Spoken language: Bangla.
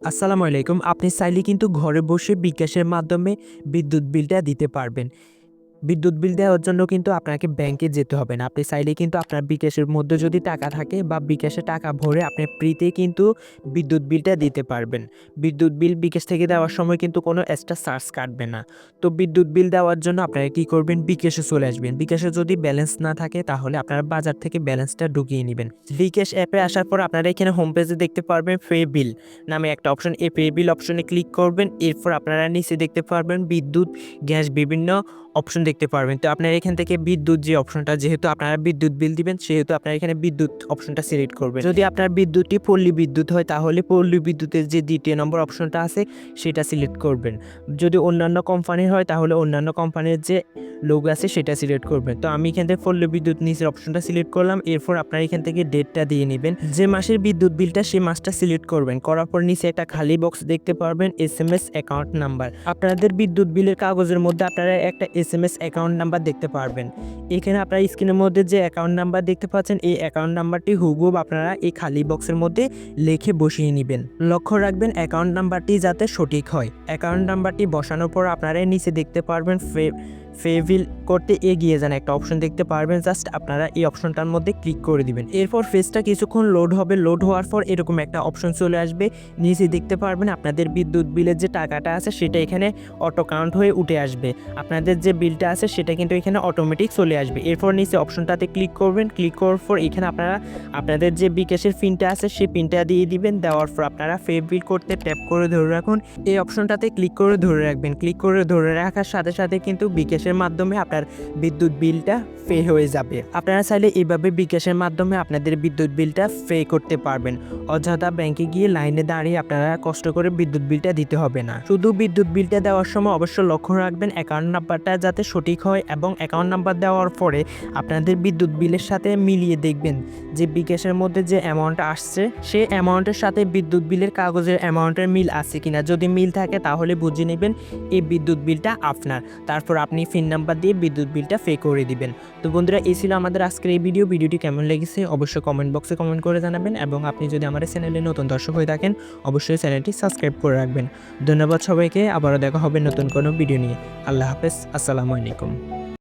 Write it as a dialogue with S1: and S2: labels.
S1: আসসালামু আলাইকুম। আপনি চাইলে কিন্তু ঘরে বসে বিকাশের মাধ্যমে বিদ্যুৎ বিলটা দিতে পারবেন। বিদ্যুৎ বিল দেওয়ার জন্য কিন্তু আপনাকে ব্যাংকে যেতে হবে না। আপনি চাইলে কিন্তু আপনার বিকাশের মধ্যে যদি টাকা থাকে বা বিকাশে টাকা ভরে আপনি ফ্রিতে কিন্তু বিদ্যুৎ বিলটা দিতে পারবেন। বিদ্যুৎ বিল বিকাশ থেকে দেওয়ার সময় কিন্তু কোনো এক্সট্রা চার্জ কাটবে না। তো বিদ্যুৎ বিল দেওয়ার জন্য আপনারা কি করবেন, বিকাশে চলে আসবেন। বিকাশে যদি ব্যালেন্স না থাকে তাহলে আপনারা বাজার থেকে ব্যালেন্সটা ঢুকিয়ে নেবেন। বিকাশ অ্যাপে আসার পর আপনারা এখানে হোম পেজে দেখতে পারবেন পে বিল নামে একটা অপশন। এই পে বিল অপশনে ক্লিক করবেন। এরপর আপনারা নিচে দেখতে পারবেন বিদ্যুৎ, গ্যাস বিভিন্ন অপশন দেখতে পারবেন। তো আপনারা এখান থেকে বিদ্যুৎ যে অপশনটা, যেহেতু আপনারা বিদ্যুৎ বিল দিবেন সেহেতু আপনারা এখানে বিদ্যুৎ অপশনটা সিলেক্ট করবেন। যদি আপনার বিদ্যুৎটি পল্লী বিদ্যুৎ হয় তাহলে পল্লী বিদ্যুতের যে দ্বিতীয় নম্বর অপশনটা আছে সেটা সিলেক্ট করবেন। যদি অন্যান্য কোম্পানির হয় তাহলে অন্যান্য কোম্পানির যে লোগো আছে সেটা সিলেক্ট করবেন। তো আমি এখান থেকে পল্লী বিদ্যুৎ নিচের অপশনটা সিলেক্ট করলাম। এরপর আপনারা এখান থেকে ডেটটা দিয়ে নেবেন, যে মাসের বিদ্যুৎ বিলটা সেই মাসটা সিলেক্ট করবেন। করার পর নিচে একটা খালি বক্স দেখতে পারবেন SMS অ্যাকাউন্ট নাম্বার। আপনাদের বিদ্যুৎ বিলের কাগজের মধ্যে আপনারা একটা SMS অ্যাকাউন্ট নাম্বার দেখতে পারবেন। এখানে আপনারা স্ক্রিনের মধ্যে যে অ্যাকাউন্ট নাম্বার দেখতে পাচ্ছেন এই অ্যাকাউন্ট নাম্বারটি হুবহুব আপনারা এই খালি বক্সের মধ্যে লিখে বসিয়ে নেবেন। লক্ষ্য রাখবেন অ্যাকাউন্ট নাম্বারটি যাতে সঠিক হয়। অ্যাকাউন্ট নাম্বারটি বসানোর পর আপনারা নিচে দেখতে পারবেন ফিল করতে এগিয়ে যান একটা অপশন দেখতে পারবেন। জাস্ট আপনারা এই অপশনটার মধ্যে ক্লিক করে দিবেন। এরপর ফেজটা কিছুক্ষণ লোড হবে। লোড হওয়ার পর এরকম একটা অপশন চলে আসবে। নিচে দেখতে পারবেন আপনাদের বিদ্যুৎ বিলের যে টাকাটা আছে সেটা এখানে অটো কাউন্ট হয়ে উঠে আসবে। আপনাদের যে বিলটা আছে সেটা কিন্তু এখানে অটোমেটিক চলে আসবে। এরপর নিচে অপশনটাতে ক্লিক করবেন। ক্লিক করার পর এখানে আপনারা আপনাদের যে বিকাশের পিনটা আছে সেই পিনটা দিয়ে দিবেন। দেওয়ার পর আপনারা পে বিল করতে ট্যাপ করে ধরে রাখুন। এই অপশনটাতে ক্লিক করে ধরে রাখবেন। ক্লিক করে ধরে রাখার সাথে সাথে কিন্তু বিকাশের মাধ্যমে আপনার বিদ্যুৎ বিলটা পে হয়ে যাবে। আপনারা চাইলে এইভাবে বিকাশের মাধ্যমে আপনাদের বিদ্যুৎ বিলটা পে করতে পারবেন। অযথা ব্যাংকে গিয়ে লাইনে দাঁড়িয়ে আপনারা কষ্ট করে বিদ্যুৎ বিলটা দিতে হবে না। শুধু বিদ্যুৎ বিলটা দেওয়ার সময় অবশ্যই লক্ষ্য রাখবেন অ্যাকাউন্ট নাম্বারটা যাতে সঠিক হয়, এবং অ্যাকাউন্ট নাম্বার দেওয়ার পরে আপনাদের বিদ্যুৎ বিলের সাথে মিলিয়ে দেখবেন যে বিকাশের মধ্যে যে অ্যামাউন্ট আসছে সেই অ্যামাউন্টের সাথে বিদ্যুৎ বিলের কাগজের অ্যামাউন্টের মিল আছে কিনা। যদি মিল থাকে তাহলে বুঝে নেবেন এই বিদ্যুৎ বিলটা আপনার। তারপর আপনি পিন নাম্বার দিয়ে বিদ্যুৎ বিলটা পে করে দিবেন। তো বন্ধুরা, এই ছিল আমাদের আজকের এই ভিডিওটি কেমন লেগেছে অবশ্যই কমেন্ট বক্সে কমেন্ট করে জানাবেন, এবং আপনি যদি আমার চ্যানেলে নতুন দর্শক হয়ে থাকেন অবশ্যই চ্যানেলটি সাবস্ক্রাইব করে রাখবেন। ধন্যবাদ সবাইকে। আবারও দেখা হবে নতুন কোনো ভিডিও নিয়ে। আল্লাহ হাফেজ। আসসালামু আলাইকুম।